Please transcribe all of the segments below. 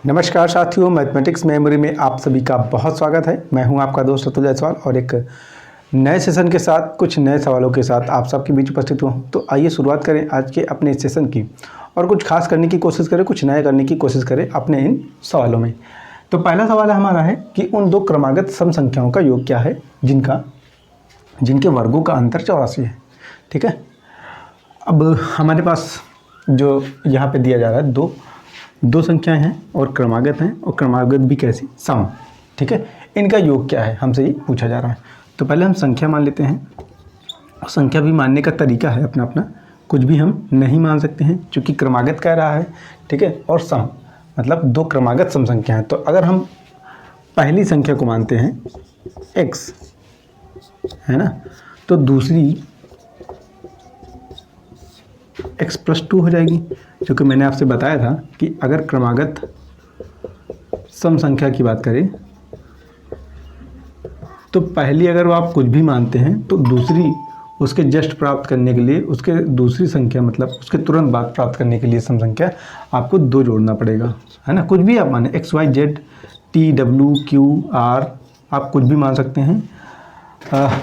नमस्कार साथियों, mathematics memory में आप सभी का बहुत स्वागत है। मैं हूं आपका दोस्त अतुल जायसवाल और एक नए सेशन के साथ कुछ नए सवालों के साथ आप सबके बीच उपस्थित हूं। तो आइए शुरुआत करें आज के अपने इस सेशन की और कुछ खास करने की कोशिश करें, कुछ नया करने की कोशिश करें अपने इन सवालों में। तो पहला सवाल हमारा है कि उन दो क्रमागत सम संख्याओं का योग क्या है जिनके वर्गों का अंतर 84 है। ठीक है, अब हमारे पास जो यहाँ पे दिया जा रहा है दो संख्याएं हैं और क्रमागत हैं, और क्रमागत भी कैसी, सम। ठीक है, इनका योग क्या है हमसे ये पूछा जा रहा है। तो पहले हम संख्या मान लेते हैं, और संख्या भी मानने का तरीका है अपना अपना, कुछ भी हम नहीं मान सकते हैं क्योंकि क्रमागत कह रहा है। ठीक है, और सम मतलब दो क्रमागत सम संख्या है। तो अगर हम पहली संख्या को मानते हैं x है ना, तो दूसरी x + 2 हो जाएगी, क्योंकि मैंने आपसे बताया था कि अगर क्रमागत सम संख्या की बात करें तो पहली अगर आप कुछ भी मानते हैं तो दूसरी उसके जस्ट प्राप्त करने के लिए, उसके दूसरी संख्या मतलब उसके तुरंत बाद प्राप्त करने के लिए सम संख्या आपको 2 जोड़ना पड़ेगा, है ना। कुछ भी आप माने, x y z t w q r आप कुछ भी मान सकते हैं।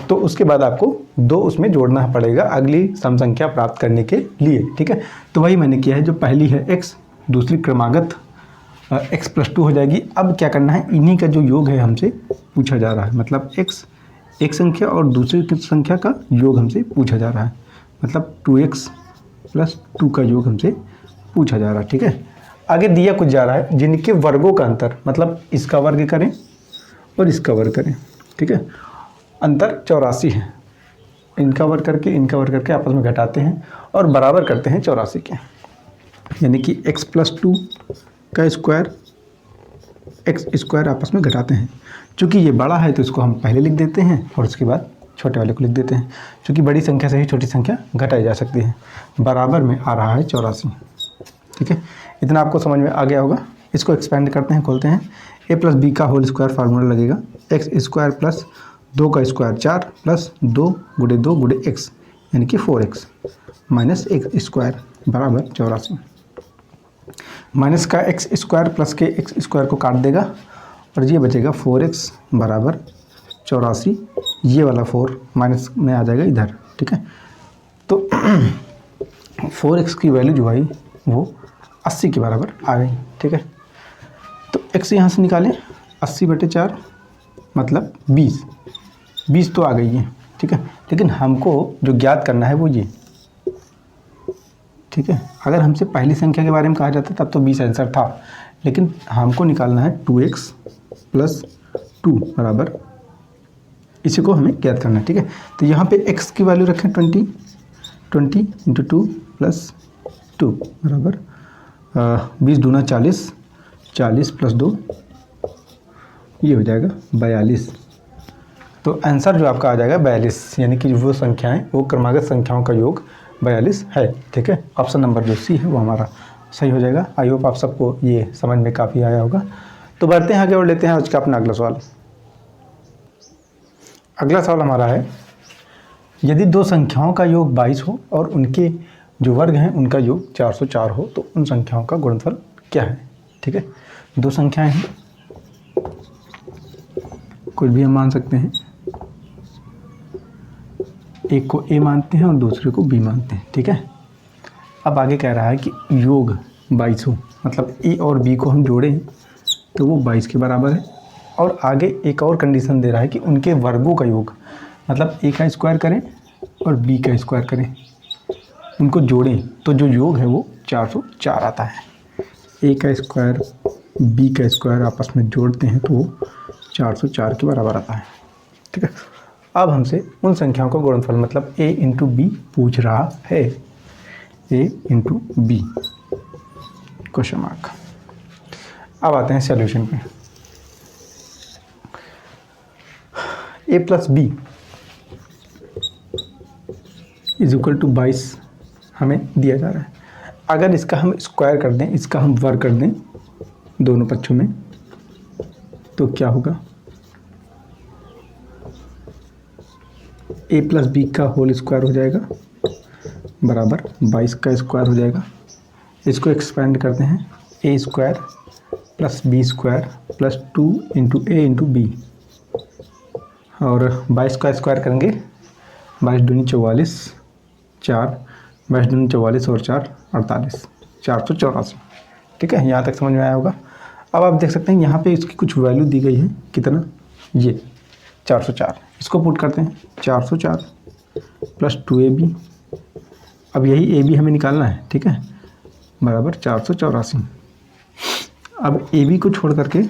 तो उसके बाद आपको 2 उसमें जोड़ना पड़ेगा अगली सम संख्या प्राप्त करने के लिए। ठीक है, तो वही मैंने किया है। जो पहली है x, दूसरी क्रमागत x + 2 हो जाएगी। अब क्या करना है, इन्हीं का जो योग है हमसे पूछा जा रहा है। मतलब x एक संख्या और दूसरी संख्या का योग हमसे पूछा जा रहा है, मतलब 2x + 2 का योग हमसे पूछा जा रहा है। ठीक है, आगे दिया कुछ जा रहा है जिनके वर्गों का अंतर, मतलब इसका वर्ग करें और इसका वर्ग करें। ठीक है, अंतर 84 है। इनका वर्ग करके आपस में घटाते हैं और बराबर करते हैं 84 के, यानी कि x + 2 का स्क्वायर x² आपस में घटाते हैं। चूँकि ये बड़ा है तो इसको हम पहले लिख देते हैं और उसके बाद छोटे वाले को लिख देते हैं, क्योंकि बड़ी संख्या से ही छोटी संख्या घटाई जा सकती है। बराबर में आ रहा है 84। ठीक है, इतना आपको समझ में आ गया होगा। इसको एक्सपेंड करते हैं, खोलते हैं। a + b का होल स्क्वायर फार्मूला लगेगा, x² + 2 का स्क्वायर 4 + 2 × 2 × x, यानी कि 4x - x² बराबर 84। माइनस का x² प्लस के x² को काट देगा और ये बचेगा 4x बराबर 84। ये वाला 4 माइनस में आ जाएगा इधर। ठीक है, तो 4x की वैल्यू जो आई वो 80 के बराबर आ गई। ठीक है, तो x यहाँ से निकालें, 80/4 मतलब 20 तो आ गई है। ठीक है, लेकिन हमको जो ज्ञात करना है वो ये। ठीक है, अगर हमसे पहली संख्या के बारे में कहा जाता तब तो 20 आंसर था, लेकिन हमको निकालना है 2x + 2 बराबर, इसी को हमें ज्ञात करना है। ठीक है, तो यहाँ पे x की वैल्यू रखें 20 × 2 + 2 बराबर 20 दूना 40, 40 + 2 ये हो जाएगा 42। तो आंसर जो आपका आ जाएगा 42, यानी कि वो संख्याएं, वो क्रमागत संख्याओं का योग 42 है। ठीक है, ऑप्शन नंबर जो सी है वो हमारा सही हो जाएगा। आई होप आप सबको ये समझ में काफ़ी आया होगा। तो बढ़ते हैं आगे और लेते हैं आज का अपना अगला सवाल। अगला सवाल हमारा है, यदि दो संख्याओं का योग 22 हो और उनके जो वर्ग हैं उनका योग 404 हो तो उन संख्याओं का गुणनफल क्या है। ठीक है, दो संख्याएं हैं, कुछ भी हम मान सकते हैं। एक को a मानते हैं और दूसरे को b मानते हैं। ठीक है, अब आगे कह रहा है कि योग 22 हो, मतलब a और b को हम जोड़ें तो वो 22 के बराबर है। और आगे एक और कंडीशन दे रहा है कि उनके वर्गों का योग, मतलब a का स्क्वायर करें और b का स्क्वायर करें, उनको जोड़ें तो जो योग है वो 404 आता है। a का स्क्वायर b का स्क्वायर आपस में जोड़ते हैं तो वो 404 के बराबर आता है। ठीक है, अब हमसे उन संख्याओं का गुणनफल मतलब a × b पूछ रहा है। a × b question mark. अब आते हैं सॉल्यूशन पे। a + b = 22 हमें दिया जा रहा है। अगर इसका हम स्क्वायर कर दें, इसका हम वर्ग कर दें दोनों पक्षों में, तो क्या होगा, a + b का होल स्क्वायर हो जाएगा बराबर 22 का स्क्वायर हो जाएगा। इसको एक्सपेंड करते हैं, a² plus b square plus 2 into a into b, और 22 का स्क्वायर करेंगे, 22 दूनी 44, 4 22 दूनी 44 और 4 48, 484। ठीक है, यहाँ तक समझ में आया होगा। अब आप देख सकते हैं यहाँ पे इसकी कुछ वैल्यू दी गई है, कितना, ये 404। इसको पुट करते हैं, 404 प्लस 2ab, अब यही ab हमें निकालना है, ठीक है, बराबर 484। अब ab को छोड़ करके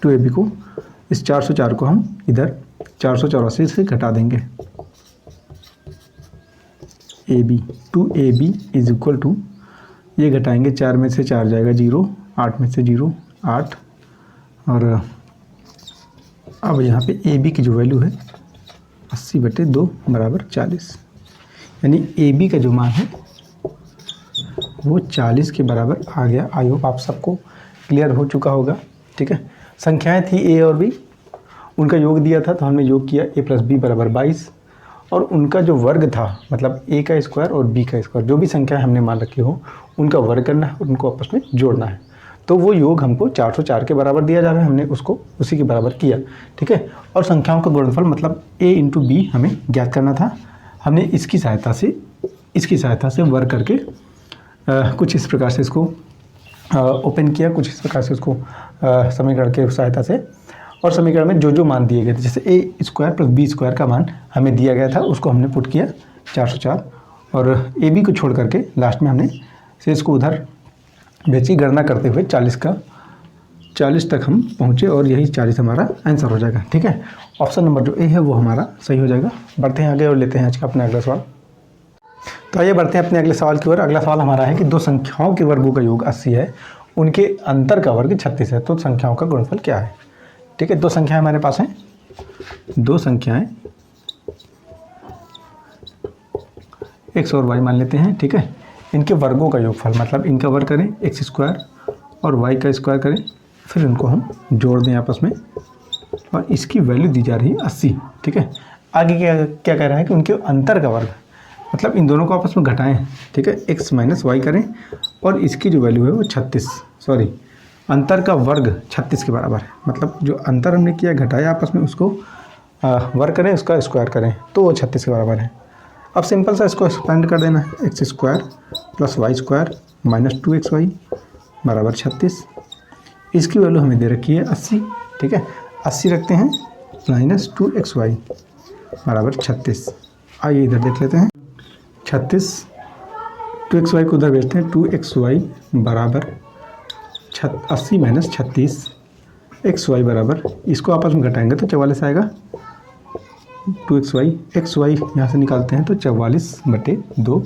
2ab को, इस 404 को हम इधर 484 से घटा देंगे। ab 2ab is equal to, ये घटाएंगे, 4 में से 4 जाएगा 0, 8 में से 0 8, और अब यहाँ पे AB की जो वैल्यू है 80/2 बराबर 40, यानी AB का जो मान है वो 40 के बराबर आ गया। आई होप आप सबको क्लियर हो चुका होगा। ठीक है, संख्याएं थी A और B, उनका योग दिया था तो हमने योग किया A + B बराबर 22, और उनका जो वर्ग था, मतलब A का स्क्वायर और B का स्क्वायर, जो भी संख्याएं हमने मान रखी हो उनका वर्ग करना है और उनको आपस में जोड़ना है। तो वो योग हमको 404 के बराबर दिया जावे, हमने उसको उसी के बराबर किया। ठीक है, और संख्याओं का गुणनफल मतलब A इंटू बी हमें ज्ञात करना था। हमने इसकी सहायता से वर्ग करके कुछ इस प्रकार से इसको ओपन किया, कुछ इस प्रकार से उसको समीकरण के सहायता से, और समीकरण में जो जो मान दिए गए थे, जैसे A square plus B square का मान हमें दिया गया था, उसको हमने पुट किया 404, और AB को छोड़ करके लास्ट में हमने शेष को उधर बेची, गणना करते हुए 40 तक हम पहुँचे, और यही 40 हमारा आंसर हो जाएगा। ठीक है, ऑप्शन नंबर जो ए है वो हमारा सही हो जाएगा। बढ़ते हैं आगे और लेते हैं आज का अपना अगला सवाल। तो आइए बढ़ते हैं अपने अगले सवाल की ओर। अगला सवाल हमारा है कि दो संख्याओं के वर्गों का योग 80 है, उनके अंतर का वर्ग 36 है, तो संख्याओं का गुणनफल क्या है। ठीक है, दो संख्याएं हमारे पास हैं, दो संख्याएं x और y मान लेते हैं। ठीक है, इनके वर्गों का योगफल, मतलब इनका वर्ग करें x स्क्वायर और y का स्क्वायर करें, फिर इनको हम जोड़ दें आपस में, और इसकी वैल्यू दी जा रही है 80। ठीक है, आगे क्या कह रहा है कि उनके अंतर का वर्ग, मतलब इन दोनों को आपस में घटाएं। ठीक है, x माइनस वाई करें, और इसकी जो वैल्यू है वो 36, सॉरी अंतर का वर्ग 36 के बराबर है। मतलब जो अंतर हमने किया घटाया आपस में, उसको वर्ग करें, उसका स्क्वायर करें, तो वो 36 के बराबर है। अब सिंपल सा इसको एक्सपेंड कर देना है, x square plus y square minus 2xy बराबर 36। इसकी वैल्यू हमें दे रखी है 80। ठीक है, 80 रखते हैं माइनस 2xy बराबर 36। आइए इधर देख लेते हैं, 36 2xy को उधर भेजते हैं, 2xy बराबर 80 माइनस 36, xy बराबर, इसको आपस में घटाएंगे तो 44 आएगा। 2xy यहाँ से निकालते हैं तो 44/2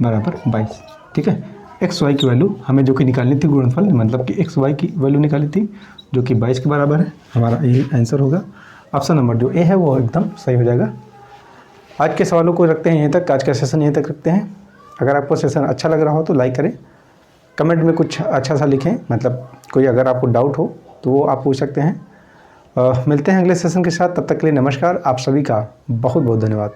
बराबर 22। ठीक है, xy की वैल्यू हमें जो कि निकालनी थी गुणनफल, मतलब कि xy की वैल्यू निकाली थी जो कि 22 के बराबर है। हमारा यही आंसर होगा। ऑप्शन नंबर जो ए है वो एकदम सही हो जाएगा। आज के सवालों को रखते हैं यहीं तक, आज का सेशन यहीं तक रखते हैं। अगर आपको सेशन अच्छा लग रहा हो तो लाइक करें, कमेंट में कुछ अच्छा सा लिखें, मतलब कोई अगर आपको डाउट हो तो वो आप पूछ सकते हैं। मिलते हैं अगले सेशन के साथ, तब तक के लिए नमस्कार। आप सभी का बहुत बहुत धन्यवाद।